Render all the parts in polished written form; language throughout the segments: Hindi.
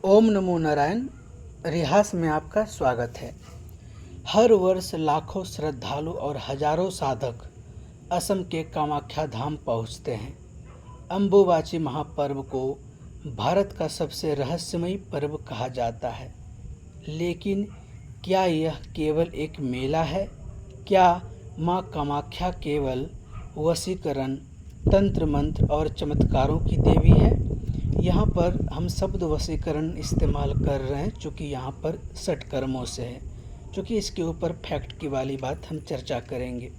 ओम नमो नारायण। रिहास में आपका स्वागत है। हर वर्ष लाखों श्रद्धालु और हजारों साधक असम के कामाख्या धाम पहुंचते हैं। अम्बुबाची महापर्व को भारत का सबसे रहस्यमयी पर्व कहा जाता है। लेकिन क्या यह केवल एक मेला है? क्या मां कामाख्या केवल वशीकरण, तंत्र मंत्र और चमत्कारों की देवी है? यहाँ पर हम शब्द वशीकरण इस्तेमाल कर रहे हैं क्योंकि यहाँ पर षटकर्मों से है, क्योंकि इसके ऊपर फैक्ट की वाली बात हम चर्चा करेंगे।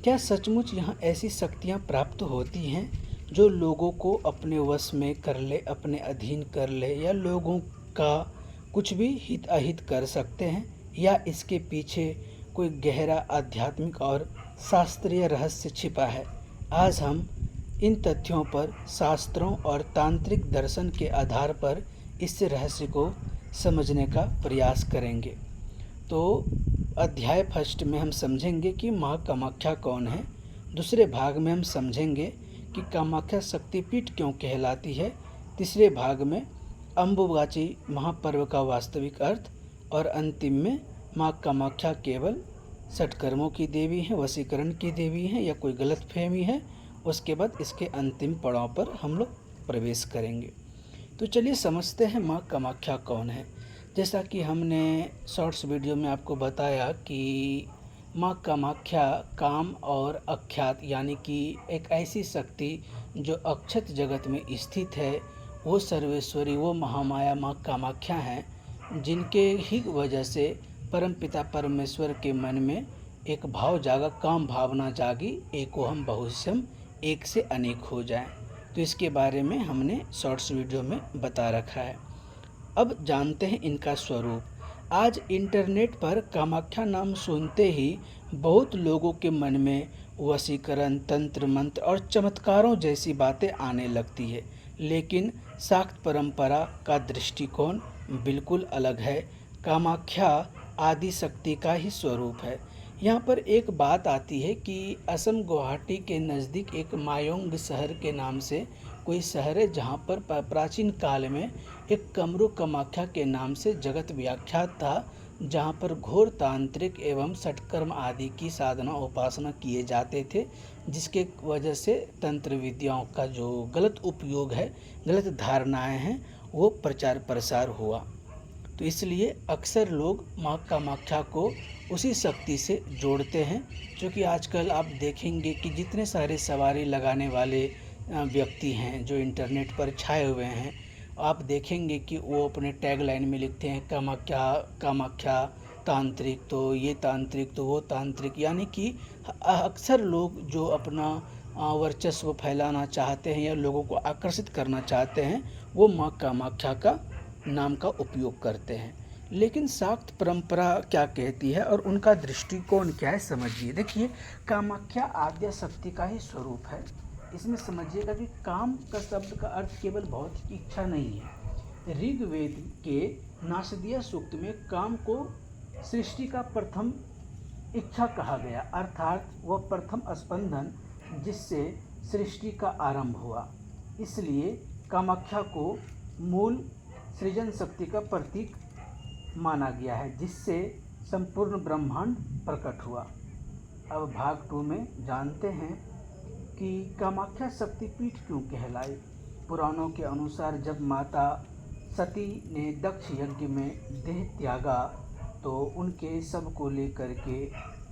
क्या सचमुच यहाँ ऐसी शक्तियाँ प्राप्त होती हैं जो लोगों को अपने वश में कर ले, अपने अधीन कर ले, या लोगों का कुछ भी हित अहित कर सकते हैं, या इसके पीछे कोई गहरा आध्यात्मिक और शास्त्रीय रहस्य छिपा है? आज हम इन तथ्यों पर शास्त्रों और तांत्रिक दर्शन के आधार पर इस रहस्य को समझने का प्रयास करेंगे। तो अध्याय फर्स्ट में हम समझेंगे कि माँ कामाख्या कौन है। दूसरे भाग में हम समझेंगे कि कामाख्या शक्तिपीठ क्यों कहलाती है। तीसरे भाग में अम्बुबाची महापर्व का वास्तविक अर्थ, और अंतिम में माँ कामाख्या केवल षटकर्मों की देवी है, वशीकरण की देवी है, या कोई गलतफहमी है। उसके बाद इसके अंतिम पड़ाव पर हम लोग प्रवेश करेंगे। तो चलिए समझते हैं माँ कामाख्या कौन है। जैसा कि हमने शॉर्ट्स वीडियो में आपको बताया कि माँ कामाख्या काम और अख्यात यानी कि एक ऐसी शक्ति जो अक्षत जगत में स्थित है, वो सर्वेश्वरी, वो महामाया माँ कामाख्या हैं, जिनके ही वजह से परमपिता परमेश्वर के मन में एक भाव जागा, काम भावना जागी, एको हम बहुश्यम, एक से अनेक हो जाएं। तो इसके बारे में हमने शॉर्ट्स वीडियो में बता रखा है। अब जानते हैं इनका स्वरूप। आज इंटरनेट पर कामाख्या नाम सुनते ही बहुत लोगों के मन में वशीकरण, तंत्र मंत्र और चमत्कारों जैसी बातें आने लगती है। लेकिन शाक्त परंपरा का दृष्टिकोण बिल्कुल अलग है। कामाख्या आदि शक्ति का ही स्वरूप है। यहाँ पर एक बात आती है कि असम गुवाहाटी के नज़दीक एक मायोंग शहर के नाम से कोई शहर है, जहाँ पर प्राचीन काल में एक कमरू कामाख्या के नाम से जगत विख्यात था, जहाँ पर घोर तांत्रिक एवं षटकर्म आदि की साधना उपासना किए जाते थे, जिसके वजह से तंत्र विद्याओं का जो गलत उपयोग है, गलत धारणाएं हैं, वो प्रचार प्रसार हुआ। तो इसलिए अक्सर लोग माँ कामाख्या को उसी शक्ति से जोड़ते हैं। क्योंकि आजकल आप देखेंगे कि जितने सारे सवारी लगाने वाले व्यक्ति हैं जो इंटरनेट पर छाए हुए हैं, आप देखेंगे कि वो अपने टैग लाइन में लिखते हैं कामाख्या कामाख्या तांत्रिक, तो ये तांत्रिक, तो वो तांत्रिक। यानी कि अक्सर लोग जो अपना वर्चस्व फैलाना चाहते हैं या लोगों को आकर्षित करना चाहते हैं, वो माँ कामाख्या का नाम का उपयोग करते हैं। लेकिन शाक्त परंपरा क्या कहती है और उनका दृष्टिकोण क्या है, समझिए। देखिए, कामाख्या आद्य शक्ति का ही स्वरूप है। इसमें समझिएगा कि काम का शब्द का अर्थ केवल भौतिक इच्छा नहीं है। ऋग्वेद के नासदीय सूक्त में काम को सृष्टि का प्रथम इच्छा कहा गया, अर्थात वह प्रथम स्पंदन जिससे सृष्टि का आरंभ हुआ। इसलिए कामाख्या को मूल सृजन शक्ति का प्रतीक माना गया है, जिससे संपूर्ण ब्रह्मांड प्रकट हुआ। अब भाग 2 में जानते हैं कि कामाख्या शक्तिपीठ क्यों कहलाई। पुराणों के अनुसार जब माता सती ने दक्ष यज्ञ में देह त्यागा, तो उनके शव को लेकर के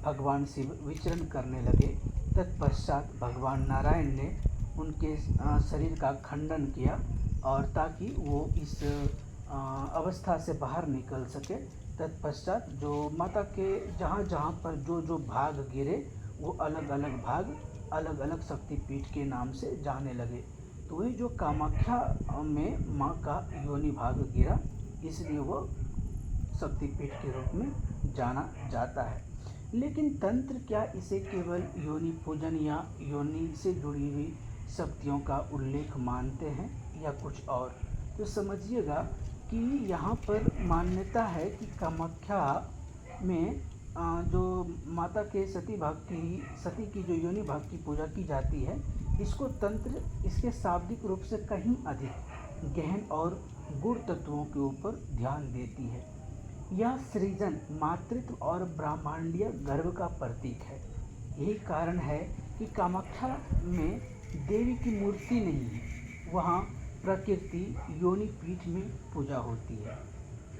भगवान शिव विचरण करने लगे। तत्पश्चात भगवान नारायण ने उनके शरीर का खंडन किया, और ताकि वो इस अवस्था से बाहर निकल सके। तत्पश्चात जो माता के जहाँ जहाँ पर जो जो भाग गिरे, वो अलग अलग भाग अलग अलग शक्तिपीठ के नाम से जाने लगे। तो वही जो कामाख्या में माँ का योनि भाग गिरा, इसलिए वो शक्तिपीठ के रूप में जाना जाता है। लेकिन तंत्र क्या इसे केवल योनि पूजन या योनि से जुड़ी हुई शक्तियों का उल्लेख मानते हैं, या कुछ और? तो समझिएगा कि यहाँ पर मान्यता है कि कामाख्या में जो माता के सती की जो योनि भाग की पूजा की जाती है, इसको तंत्र इसके शाब्दिक रूप से कहीं अधिक गहन और गुण तत्वों के ऊपर ध्यान देती है। यह सृजन, मातृत्व और ब्रह्मांडीय गर्व का प्रतीक है। यही कारण है कि कामाख्या में देवी की मूर्ति नहीं है, वहाँ प्रकृति योनि पीठ में पूजा होती है।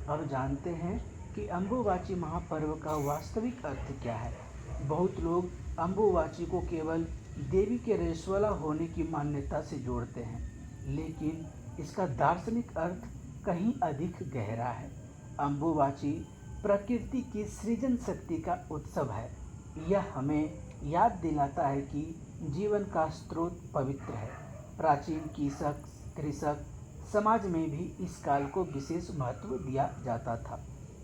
अब जानते हैं कि अम्बुबाची महापर्व का वास्तविक अर्थ क्या है। बहुत लोग अम्बुबाची को केवल देवी के रजस्वला होने की मान्यता से जोड़ते हैं, लेकिन इसका दार्शनिक अर्थ कहीं अधिक गहरा है। अम्बुबाची प्रकृति की सृजन शक्ति का उत्सव है। यह हमें याद दिलाता है कि जीवन का स्रोत पवित्र है। प्राचीन कृषक समाज में भी इस काल को विशेष महत्व दिया जाता था।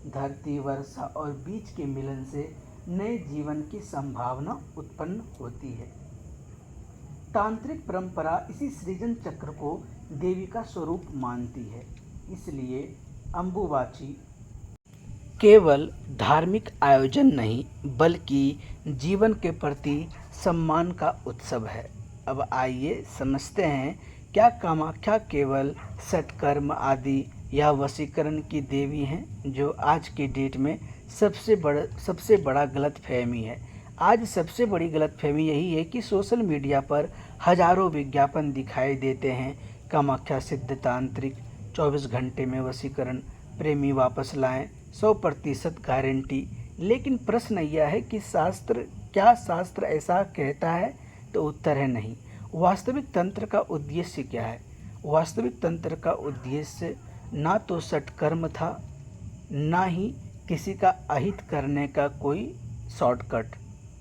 धरती, वर्षा और बीज के मिलन से नए जीवन की संभावना उत्पन्न होती है। तांत्रिक परंपरा इसी सृजन चक्र को देवी का स्वरूप मानती है। इसलिए अम्बुबाची केवल धार्मिक आयोजन नहीं, बल्कि जीवन के प्रति सम्मान का उत्सव है। अब आइए समझते हैं, क्या कामाख्या केवल सत्कर्म आदि या वशीकरण की देवी हैं, जो आज की डेट में सबसे बड़ा गलतफहमी है। आज सबसे बड़ी गलतफहमी यही है कि सोशल मीडिया पर हजारों विज्ञापन दिखाई देते हैं। कामाख्या सिद्ध तांत्रिक, 24 घंटे में वशीकरण, प्रेमी वापस लाएं, 100% गारंटी। लेकिन प्रश्न यह है कि क्या शास्त्र ऐसा कहता है? तो उत्तर है नहीं। वास्तविक तंत्र का उद्देश्य क्या है? वास्तविक तंत्र का उद्देश्य ना तो सत्कर्म था, ना ही किसी का अहित करने का कोई शॉर्टकट।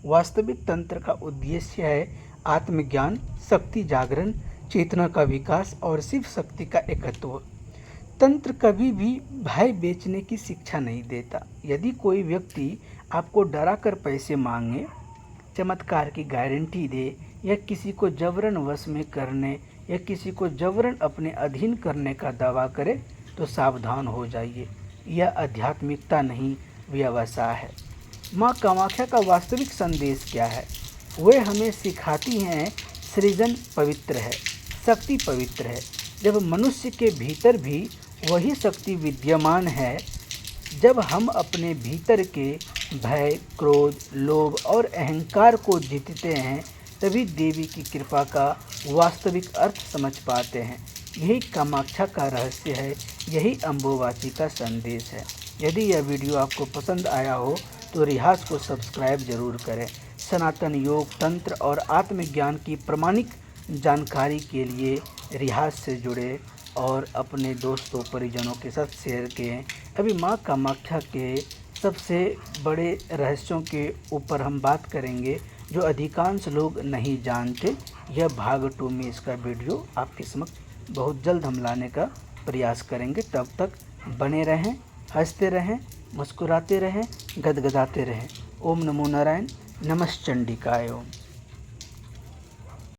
वास्तविक तंत्र का उद्देश्य है आत्मज्ञान, शक्ति जागरण, चेतना का विकास और शिव शक्ति का एकत्व। तंत्र कभी भी भय बेचने की शिक्षा नहीं देता। यदि कोई व्यक्ति आपको डरा कर पैसे मांगे, चमत्कार की गारंटी दे, या किसी को जबरन वश में करने या किसी को जबरन अपने अधीन करने का दावा करे, तो सावधान हो जाइए। यह आध्यात्मिकता नहीं, व्यवसाय है। माँ कामाख्या का वास्तविक संदेश क्या है? वे हमें सिखाती हैं सृजन पवित्र है, शक्ति पवित्र है। जब मनुष्य के भीतर भी वही शक्ति विद्यमान है, जब हम अपने भीतर के भय, क्रोध, लोभ और अहंकार को जीतते हैं, तभी देवी की कृपा का वास्तविक अर्थ समझ पाते हैं। यही कामाख्या का रहस्य है, यही अम्बुबाची का संदेश है। यदि यह वीडियो आपको पसंद आया हो तो रिहास को सब्सक्राइब जरूर करें। सनातन योग, तंत्र और आत्मज्ञान की प्रामाणिक जानकारी के लिए रिहास से जुड़े और अपने दोस्तों परिजनों के साथ शेयर किए। अभी माँ कामाख्या के सबसे बड़े रहस्यों के ऊपर हम बात करेंगे, जो अधिकांश लोग नहीं जानते। यह भाग 2 में इसका वीडियो आपके समक्ष बहुत जल्द हम लाने का प्रयास करेंगे। तब तक बने रहें, हंसते रहें, मुस्कुराते रहें, गदगदाते रहें। ओम नमो नारायण, नमः चंडिकाय ओम।